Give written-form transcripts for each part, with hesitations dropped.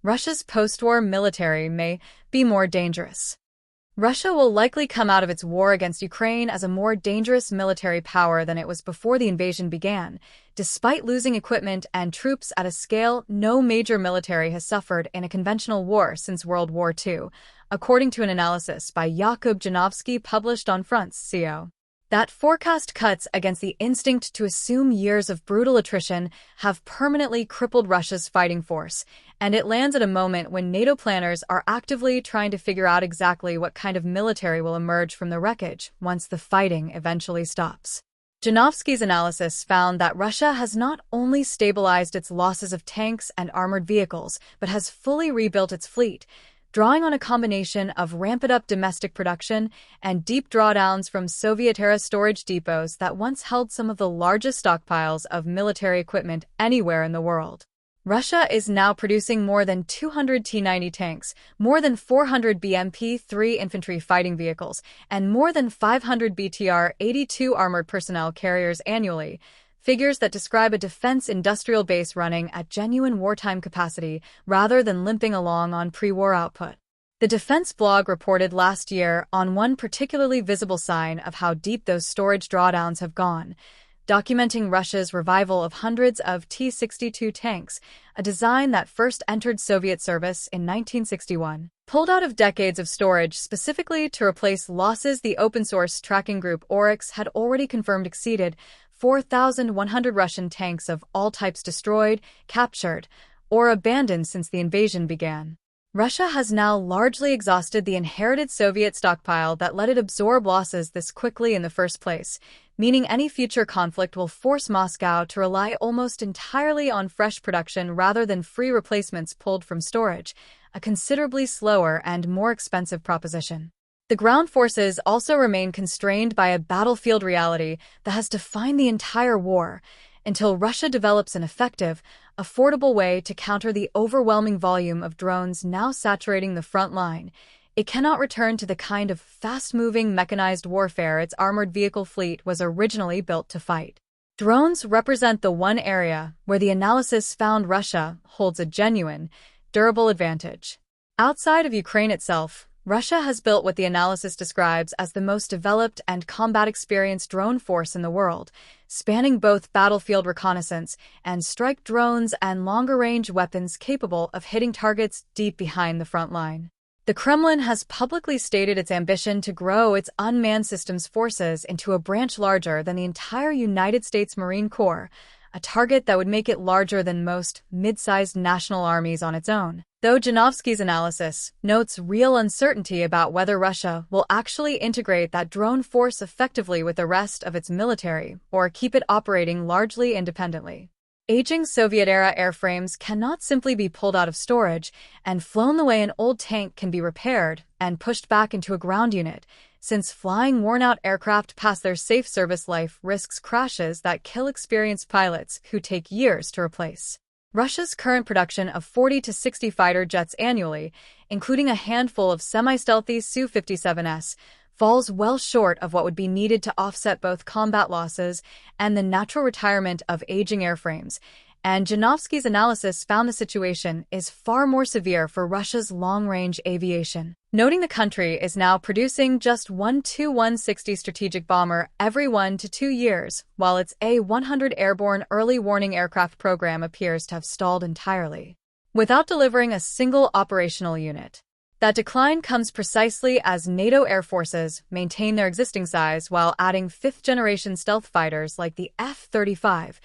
Russia's post-war military may be more dangerous. Russia will likely come out of its war against Ukraine as a more dangerous military power than it was before the invasion began, despite losing equipment and troops at a scale no major military has suffered in a conventional war since World War II, according to an analysis by Jakub Janowski published on France.co. That forecast cuts against the instinct to assume years of brutal attrition have permanently crippled Russia's fighting force, and it lands at a moment when NATO planners are actively trying to figure out exactly what kind of military will emerge from the wreckage once the fighting eventually stops. Janowski's analysis found that Russia has not only stabilized its losses of tanks and armored vehicles, but has fully rebuilt its fleet, drawing on a combination of ramped-up domestic production and deep drawdowns from Soviet-era storage depots that once held some of the largest stockpiles of military equipment anywhere in the world. Russia is now producing more than 200 T-90 tanks, more than 400 BMP-3 infantry fighting vehicles, and more than 500 BTR-82 armored personnel carriers annually, figures that describe a defense industrial base running at genuine wartime capacity rather than limping along on pre-war output. The defense blog reported last year on one particularly visible sign of how deep those storage drawdowns have gone, documenting Russia's revival of hundreds of T-62 tanks, a design that first entered Soviet service in 1961. Pulled out of decades of storage specifically to replace losses the open-source tracking group Oryx had already confirmed exceeded 4,100 Russian tanks of all types destroyed, captured, or abandoned since the invasion began. Russia has now largely exhausted the inherited Soviet stockpile that let it absorb losses this quickly in the first place, meaning any future conflict will force Moscow to rely almost entirely on fresh production rather than free replacements pulled from storage, a considerably slower and more expensive proposition. The ground forces also remain constrained by a battlefield reality that has defined the entire war until Russia develops an effective, affordable way to counter the overwhelming volume of drones now saturating the front line. It cannot return to the kind of fast-moving mechanized warfare its armored vehicle fleet was originally built to fight. Drones represent the one area where the analysis found Russia holds a genuine, durable advantage. Outside of Ukraine itself, Russia has built what the analysis describes as the most developed and combat-experienced drone force in the world, spanning both battlefield reconnaissance and strike drones and longer-range weapons capable of hitting targets deep behind the front line. The Kremlin has publicly stated its ambition to grow its unmanned systems forces into a branch larger than the entire United States Marine Corps, a target that would make it larger than most mid-sized national armies on its own. Though Janowski's analysis notes real uncertainty about whether Russia will actually integrate that drone force effectively with the rest of its military or keep it operating largely independently. Aging Soviet-era airframes cannot simply be pulled out of storage and flown the way an old tank can be repaired and pushed back into a ground unit, since flying worn-out aircraft past their safe service life risks crashes that kill experienced pilots who take years to replace. Russia's current production of 40 to 60 fighter jets annually, including a handful of semi-stealthy Su-57s, falls well short of what would be needed to offset both combat losses and the natural retirement of aging airframes, and Janowski's analysis found the situation is far more severe for Russia's long-range aviation. Noting the country is now producing just one Tu-160 strategic bomber every 1 to 2 years, while its A-100 airborne early warning aircraft program appears to have stalled entirely, without delivering a single operational unit. That decline comes precisely as NATO air forces maintain their existing size while adding fifth-generation stealth fighters like the F-35,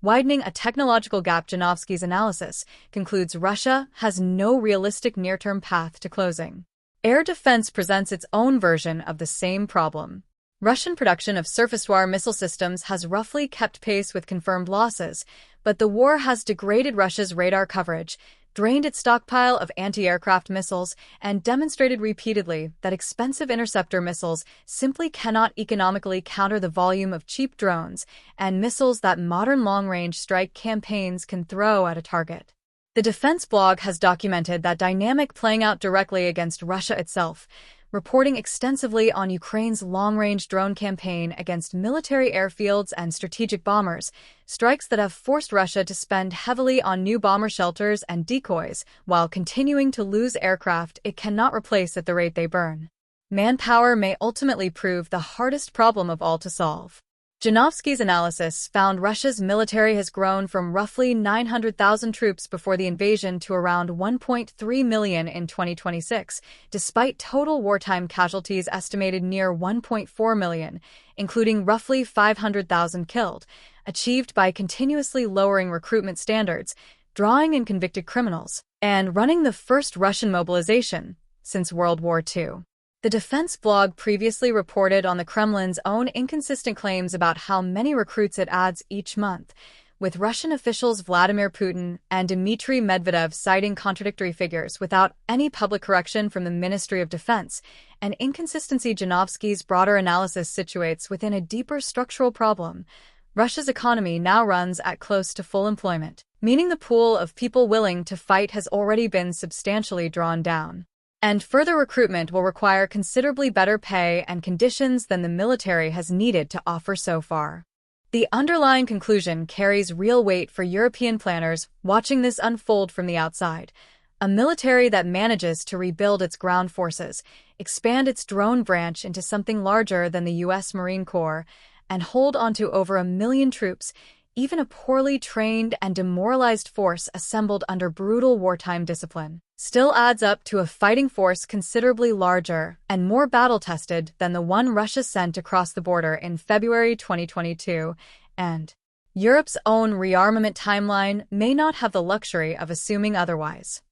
widening a technological gap. Janowski's analysis concludes Russia has no realistic near-term path to closing. Air defense presents its own version of the same problem. Russian production of surface-to-air missile systems has roughly kept pace with confirmed losses, but the war has degraded Russia's radar coverage, drained its stockpile of anti-aircraft missiles, and demonstrated repeatedly that expensive interceptor missiles simply cannot economically counter the volume of cheap drones and missiles that modern long-range strike campaigns can throw at a target. The defense blog has documented that dynamic playing out directly against Russia itself, reporting extensively on Ukraine's long-range drone campaign against military airfields and strategic bombers, strikes that have forced Russia to spend heavily on new bomber shelters and decoys, while continuing to lose aircraft it cannot replace at the rate they burn. Manpower may ultimately prove the hardest problem of all to solve. Janovsky's analysis found Russia's military has grown from roughly 900,000 troops before the invasion to around 1.3 million in 2026, despite total wartime casualties estimated near 1.4 million, including roughly 500,000 killed, achieved by continuously lowering recruitment standards, drawing in convicted criminals, and running the first Russian mobilization since World War II. The defense blog previously reported on the Kremlin's own inconsistent claims about how many recruits it adds each month, with Russian officials Vladimir Putin and Dmitry Medvedev citing contradictory figures without any public correction from the Ministry of Defense, an inconsistency Janovsky's broader analysis situates within a deeper structural problem. Russia's economy now runs at close to full employment, meaning the pool of people willing to fight has already been substantially drawn down. And further recruitment will require considerably better pay and conditions than the military has needed to offer so far. The underlying conclusion carries real weight for European planners watching this unfold from the outside. A military that manages to rebuild its ground forces, expand its drone branch into something larger than the U.S. Marine Corps, and hold onto over 1 million troops, even a poorly trained and demoralized force assembled under brutal wartime discipline, still adds up to a fighting force considerably larger and more battle-tested than the one Russia sent across the border in February 2022, and Europe's own rearmament timeline may not have the luxury of assuming otherwise.